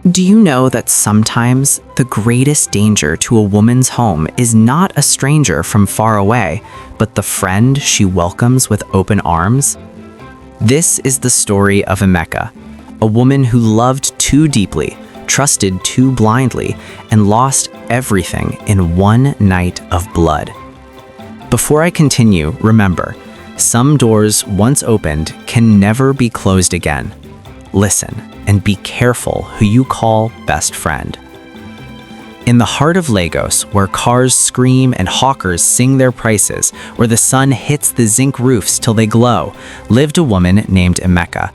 Do you know that sometimes the greatest danger to a woman's home is not a stranger from far away, but the friend she welcomes with open arms? This is the story of Chiamaka, a woman who loved too deeply, trusted too blindly, and lost everything in one night of blood. Before I continue, remember, some doors once opened can never be closed again. Listen and be careful who you call best friend. In the heart of Lagos, where cars scream and hawkers sing their prices, where the sun hits the zinc roofs till they glow, lived a woman named Chiamaka.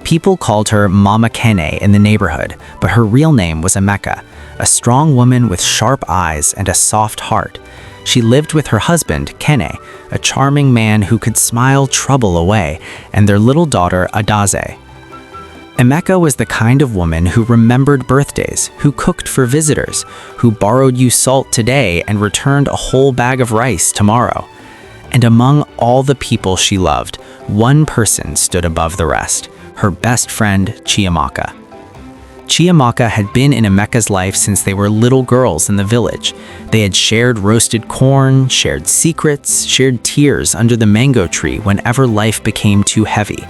People called her Mama Kene in the neighborhood, but her real name was Chiamaka, a strong woman with sharp eyes and a soft heart. She lived with her husband, Kene, a charming man who could smile trouble away, and their little daughter, Adaze. Chiamaka was the kind of woman who remembered birthdays, who cooked for visitors, who borrowed you salt today and returned a whole bag of rice tomorrow. And among all the people she loved, one person stood above the rest, her best friend, Chiamaka. Chiamaka had been in Chiamaka's life since they were little girls in the village. They had shared roasted corn, shared secrets, shared tears under the mango tree whenever life became too heavy.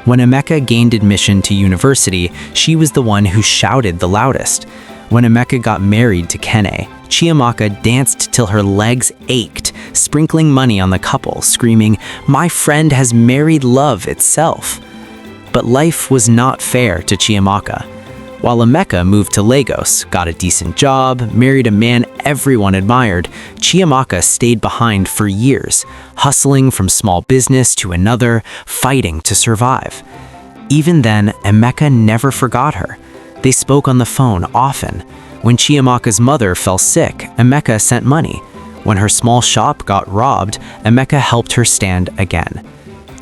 When Chiamaka gained admission to university, she was the one who shouted the loudest. When Chiamaka got married to Kene, Chiamaka danced till her legs ached, sprinkling money on the couple, screaming, "My friend has married love itself." But life was not fair to Chiamaka. While Chiamaka moved to Lagos, got a decent job, married a man everyone admired, Chiamaka stayed behind for years, hustling from small business to another, fighting to survive. Even then, Chiamaka never forgot her. They spoke on the phone often. When Chiamaka's mother fell sick, Chiamaka sent money. When her small shop got robbed, Chiamaka helped her stand again.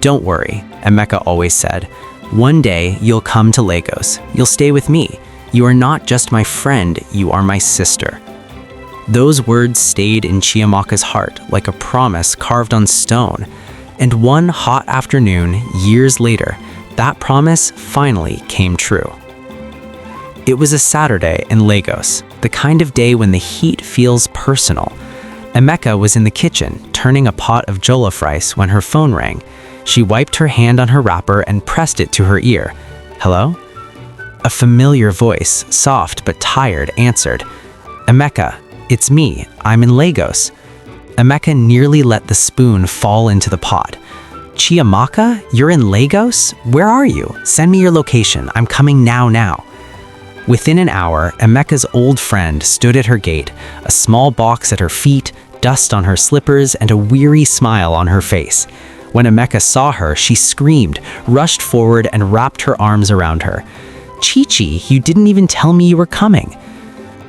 "Don't worry," Chiamaka always said. "One day you'll come to Lagos. You'll stay with me. You are not just my friend, you are my sister." Those words stayed in Chiamaka's heart like a promise carved on stone. And one hot afternoon, years later, that promise finally came true. It was a Saturday in Lagos, the kind of day when the heat feels personal. Chiamaka was in the kitchen, turning a pot of jollof rice when her phone rang. She wiped her hand on her wrapper and pressed it to her ear. "Hello?" A familiar voice, soft but tired, answered. "Chiamaka, it's me. I'm in Lagos." Chiamaka nearly let the spoon fall into the pot. "Chiamaka, you're in Lagos? Where are you? Send me your location. I'm coming now." Within an hour, Chiamaka's old friend stood at her gate, a small box at her feet, dust on her slippers, and a weary smile on her face. When Chiamaka saw her, she screamed, rushed forward, and wrapped her arms around her. "Chichi, you didn't even tell me you were coming."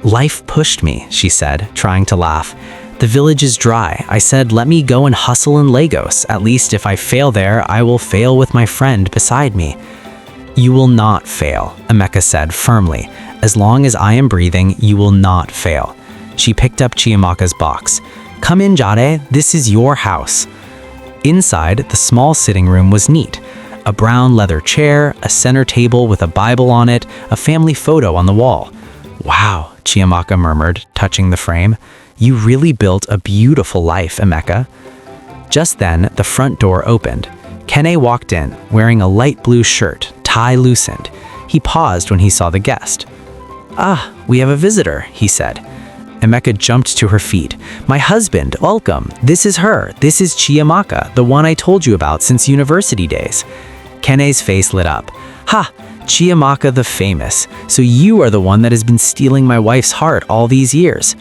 "Life pushed me," she said, trying to laugh. "The village is dry. I said, let me go and hustle in Lagos. At least if I fail there, I will fail with my friend beside me." "You will not fail," Chiamaka said firmly. "As long as I am breathing, you will not fail." She picked up Chiamaka's box. "Come in, Jade. This is your house." Inside, the small sitting room was neat. A brown leather chair, a center table with a Bible on it, a family photo on the wall. "Wow," Chiamaka murmured, touching the frame. "You really built a beautiful life, Chiamaka." Just then, the front door opened. Kene walked in, wearing a light blue shirt, tie loosened. He paused when he saw the guest. "Ah, we have a visitor," he said. Chiamaka jumped to her feet. "My husband, welcome. This is her. This is Chiamaka, the one I told you about since university days." Kene's face lit up. "Ha, Chiamaka the famous. So you are the one that has been stealing my wife's heart all these years."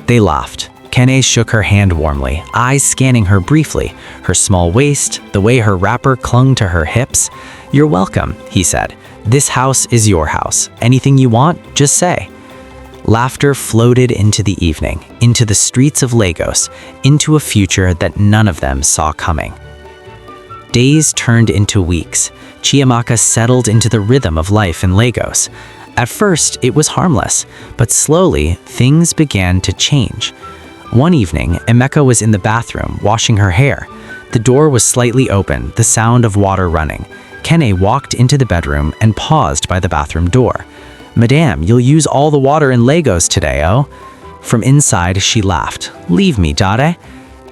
They laughed. Kene shook her hand warmly, eyes scanning her briefly, her small waist, the way her wrapper clung to her hips. "You're welcome," he said. "This house is your house. Anything you want, just say." Laughter floated into the evening, into the streets of Lagos, into a future that none of them saw coming. Days turned into weeks. Chiamaka settled into the rhythm of life in Lagos. At first, it was harmless, but slowly, things began to change. One evening, Chiamaka was in the bathroom, washing her hair. The door was slightly open, the sound of water running. Kene walked into the bedroom and paused by the bathroom door. "Madame, you'll use all the water in Legos today, oh?" From inside, she laughed. "Leave me, Dare."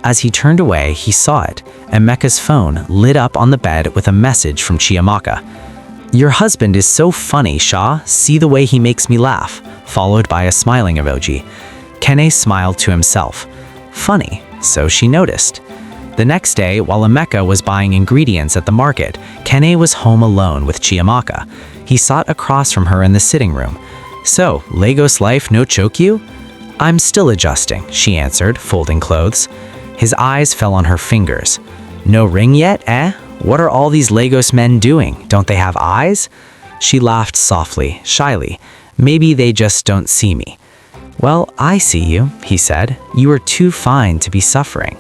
As he turned away, he saw it. Emeka's phone lit up on the bed with a message from Chiamaka. "Your husband is so funny, Sha. See the way he makes me laugh," followed by a smiling emoji. Kene smiled to himself. Funny, so she noticed. The next day, while Emeka was buying ingredients at the market, Kene was home alone with Chiamaka. He sat across from her in the sitting room. "So, Lagos life no choke you?" "I'm still adjusting," she answered, folding clothes. His eyes fell on her fingers. "No ring yet, eh? What are all these Lagos men doing? Don't they have eyes?" She laughed softly, shyly. "Maybe they just don't see me." "Well, I see you," he said. "You are too fine to be suffering."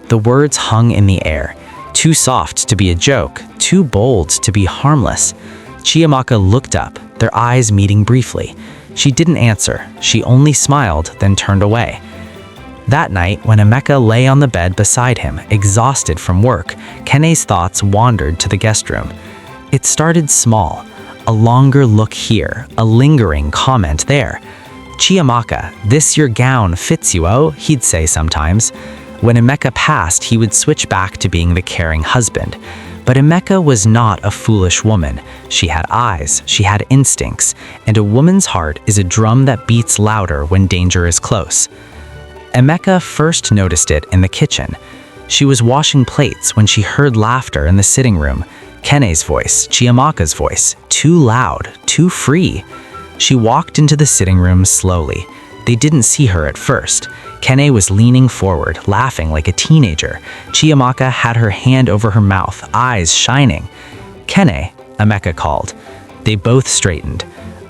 The words hung in the air. Too soft to be a joke, too bold to be harmless. Chiamaka looked up, their eyes meeting briefly. She didn't answer. She only smiled, then turned away. That night, when Emeka lay on the bed beside him, exhausted from work, Kene's thoughts wandered to the guest room. It started small. A longer look here, a lingering comment there. "Chiamaka, this your gown fits you, oh," he'd say sometimes. When Emeka passed, he would switch back to being the caring husband. But Emeka was not a foolish woman. She had eyes, she had instincts, and a woman's heart is a drum that beats louder when danger is close. Emeka first noticed it in the kitchen. She was washing plates when she heard laughter in the sitting room. Kene's voice, Chiamaka's voice, too loud, too free. She walked into the sitting room slowly. They didn't see her at first. Kene was leaning forward, laughing like a teenager. Chiamaka had her hand over her mouth, eyes shining. "Kene," Emeka called. They both straightened.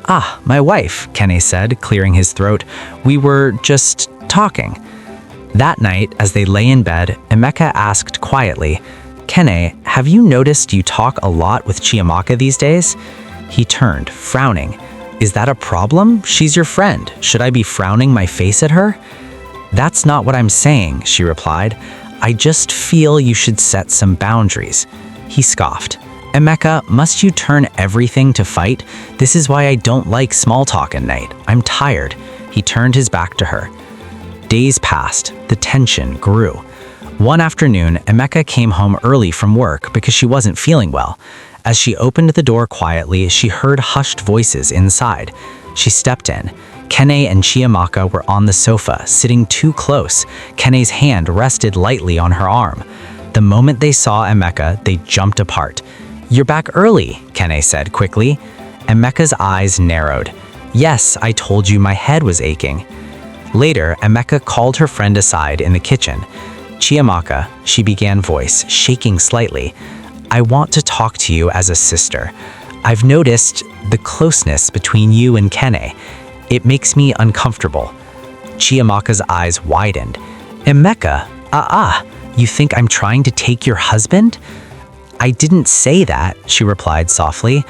"Ah, my wife," Kene said, clearing his throat. "We were just talking." That night, as they lay in bed, Emeka asked quietly, "Kene, have you noticed you talk a lot with Chiamaka these days?" He turned, frowning. "Is that a problem? She's your friend. Should I be frowning my face at her?" "That's not what I'm saying," she replied. "I just feel you should set some boundaries." He scoffed. "Emeka, must you turn everything to fight? This is why I don't like small talk at night. I'm tired." He turned his back to her. Days passed. The tension grew. One afternoon, Emeka came home early from work because she wasn't feeling well. As she opened the door quietly, she heard hushed voices inside. She stepped in. Kene and Chiamaka were on the sofa, sitting too close. Kene's hand rested lightly on her arm. The moment they saw Emeka, they jumped apart. "You're back early," Kene said quickly. Emeka's eyes narrowed. "Yes, I told you my head was aching." Later, Emeka called her friend aside in the kitchen. "Chiamaka," she began, voice shaking slightly, "I want to talk to you as a sister. I've noticed the closeness between you and Kene. It makes me uncomfortable." Chiamaka's eyes widened. "Emeka, you think I'm trying to take your husband?" "I didn't say that," she replied softly.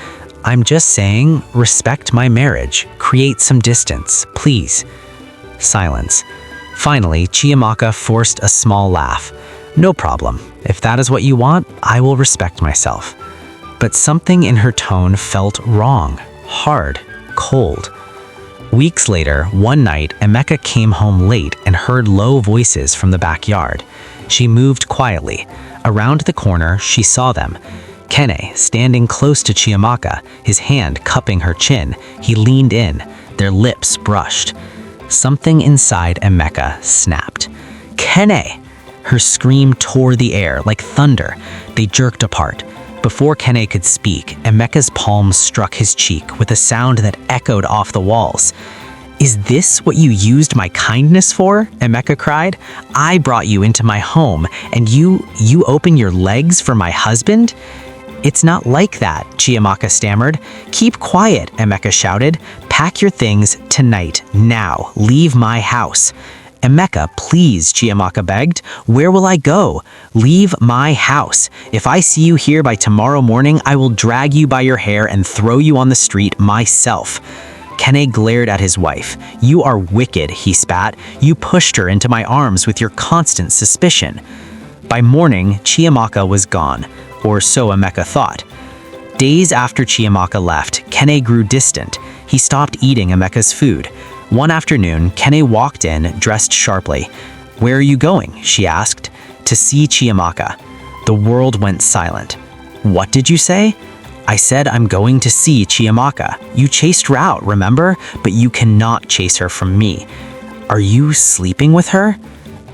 "I'm just saying, respect my marriage. Create some distance, please." Silence. Finally, Chiamaka forced a small laugh. "No problem. If that is what you want, I will respect myself." But something in her tone felt wrong, hard, cold. Weeks later, one night, Emeka came home late and heard low voices from the backyard. She moved quietly. Around the corner, she saw them. Kene, standing close to Chiamaka, his hand cupping her chin. He leaned in. Their lips brushed. Something inside Emeka snapped. "Kene!" Her scream tore the air like thunder. They jerked apart. Before Kene could speak, Emeka's palm struck his cheek with a sound that echoed off the walls. "Is this what you used my kindness for?" Emeka cried. "I brought you into my home, and you open your legs for my husband?" "It's not like that," Chiamaka stammered. "Keep quiet," Emeka shouted. "Pack your things tonight, now. Leave my house." "Emeka, please," Chiamaka begged. "Where will I go? Leave my house. If I see you here by tomorrow morning, I will drag you by your hair and throw you on the street myself." Kene glared at his wife. "You are wicked," he spat. "You pushed her into my arms with your constant suspicion." By morning, Chiamaka was gone, or so Emeka thought. Days after Chiamaka left, Kene grew distant. He stopped eating Emeka's food. One afternoon, Kene walked in, dressed sharply. "Where are you going?" she asked. "To see Chiamaka." The world went silent. "What did you say?" "I said I'm going to see Chiamaka. You chased her out, remember? But you cannot chase her from me." "Are you sleeping with her?"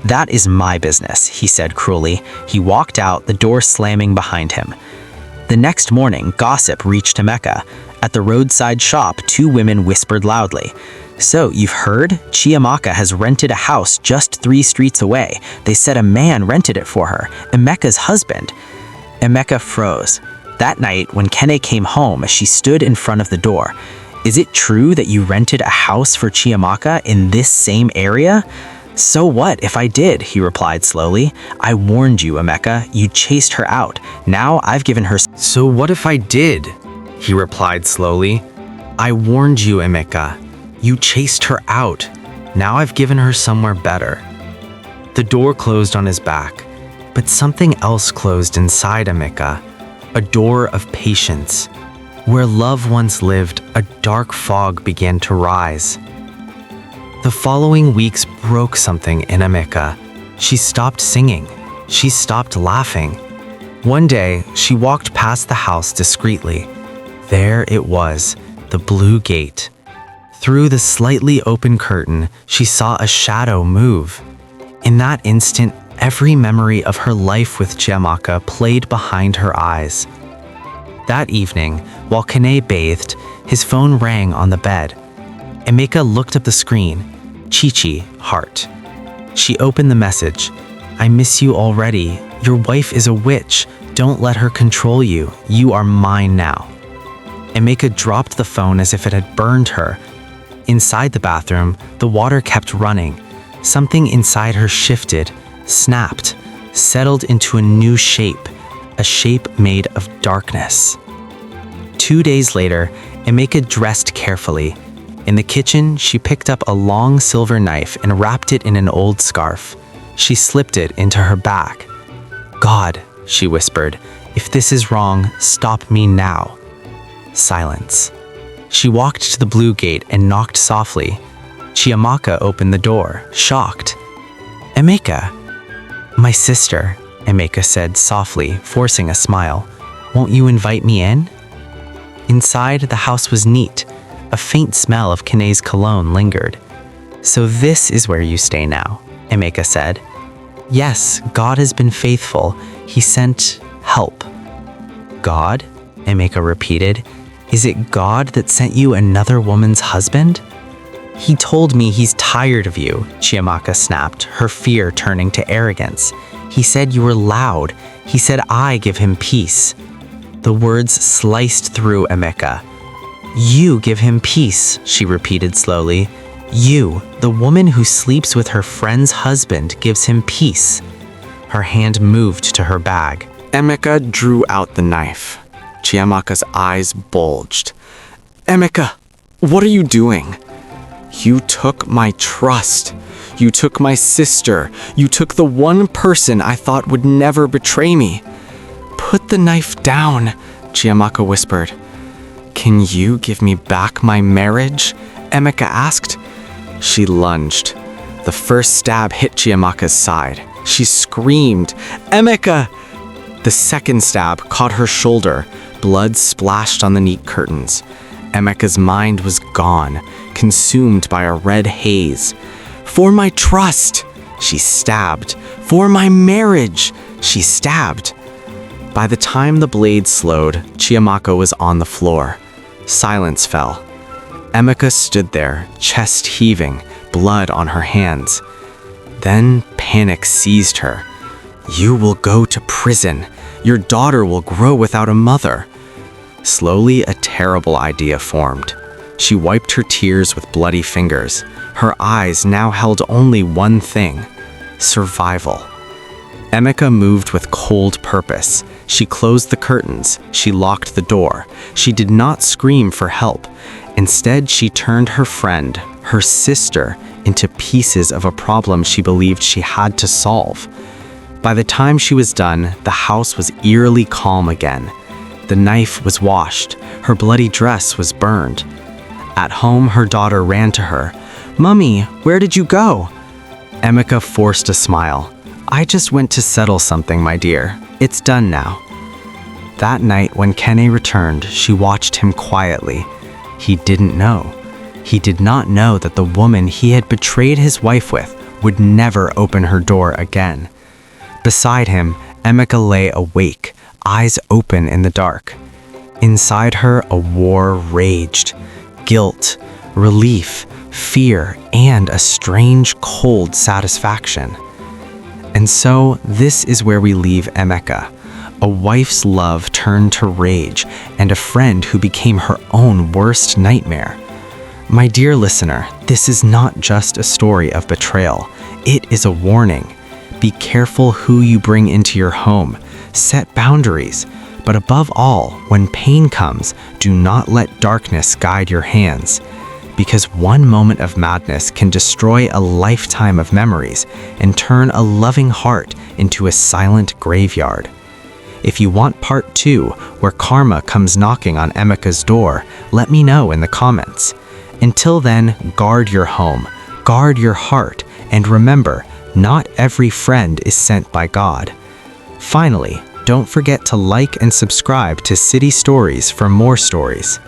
"That is my business," he said cruelly. He walked out, the door slamming behind him. The next morning, gossip reached Chiamaka. At the roadside shop, two women whispered loudly. "So, you've heard? Chiamaka has rented a house just 3 streets away. They said a man rented it for her, Emeka's husband." Chiamaka froze. That night, when Kene came home, she stood in front of the door. "Is it true that you rented a house for Chiamaka in this same area?" "So what if I did?" he replied slowly. "I warned you, Chiamaka. You chased her out. Now I've given her—" "So what if I did?" he replied slowly. "I warned you, Chiamaka. You chased her out. Now I've given her somewhere better." The door closed on his back, but something else closed inside Chiamaka. A door of patience. Where love once lived, a dark fog began to rise. The following weeks broke something in Chiamaka. She stopped singing. She stopped laughing. One day, she walked past the house discreetly. There it was, the blue gate. Through the slightly open curtain, she saw a shadow move. In that instant, every memory of her life with Chiamaka played behind her eyes. That evening, while Kene bathed, his phone rang on the bed. Chiamaka looked up the screen. Chichi, heart. She opened the message. "I miss you already. Your wife is a witch. Don't let her control you. You are mine now." Chiamaka dropped the phone as if it had burned her. Inside the bathroom, the water kept running. Something inside her shifted, snapped, settled into a new shape, a shape made of darkness. 2 days later, Chiamaka dressed carefully. In the kitchen, she picked up a long silver knife and wrapped it in an old scarf. She slipped it into her bag. "God," she whispered, "if this is wrong, stop me now." Silence. She walked to the blue gate and knocked softly. Chiamaka opened the door, shocked. "Chiamaka." "My sister," Chiamaka said softly, forcing a smile. "Won't you invite me in?" Inside, the house was neat. A faint smell of Kene's cologne lingered. "So this is where you stay now," Chiamaka said. "Yes, God has been faithful. He sent help." "God?" Chiamaka repeated. "Is it God that sent you another woman's husband?" "He told me he's tired of you," Chiamaka snapped, her fear turning to arrogance. "He said you were loud. He said I give him peace." The words sliced through Chiamaka. "You give him peace," she repeated slowly. "You, the woman who sleeps with her friend's husband, gives him peace." Her hand moved to her bag. Chiamaka drew out the knife. Chiamaka's eyes bulged. "Chiamaka, what are you doing? You took my trust. You took my sister. You took the one person I thought would never betray me." "Put the knife down," Chiamaka whispered. "Can you give me back my marriage?" Chiamaka asked. She lunged. The first stab hit Chiamaka's side. She screamed, "Chiamaka!" The second stab caught her shoulder. Blood splashed on the neat curtains. Chiamaka's mind was gone, consumed by a red haze. "For my trust!" she stabbed. "For my marriage!" she stabbed. By the time the blade slowed, Chiamaka was on the floor. Silence fell. Chiamaka stood there, chest heaving, blood on her hands. Then panic seized her. "You will go to prison. Your daughter will grow without a mother." Slowly, a terrible idea formed. She wiped her tears with bloody fingers. Her eyes now held only one thing: survival. Chiamaka moved with cold purpose. She closed the curtains. She locked the door. She did not scream for help. Instead, she turned her friend, her sister, into pieces of a problem she believed she had to solve. By the time she was done, the house was eerily calm again. The knife was washed. Her bloody dress was burned. At home, her daughter ran to her. "Mummy, where did you go?" Chiamaka forced a smile. "I just went to settle something, my dear. It's done now." That night, when Kene returned, she watched him quietly. He didn't know. He did not know that the woman he had betrayed his wife with would never open her door again. Beside him, Chiamaka lay awake, eyes open in the dark. Inside her, a war raged. Guilt, relief, fear, and a strange, cold satisfaction. And so, this is where we leave Chiamaka. A wife's love turned to rage, and a friend who became her own worst nightmare. My dear listener, this is not just a story of betrayal. It is a warning. Be careful who you bring into your home. Set boundaries. But above all, when pain comes, do not let darkness guide your hands. Because one moment of madness can destroy a lifetime of memories and turn a loving heart into a silent graveyard. If you want part 2, where karma comes knocking on Chiamaka's door, let me know in the comments. Until then, guard your home, guard your heart, and remember, not every friend is sent by God. Finally, don't forget to like and subscribe to City Stories for more stories.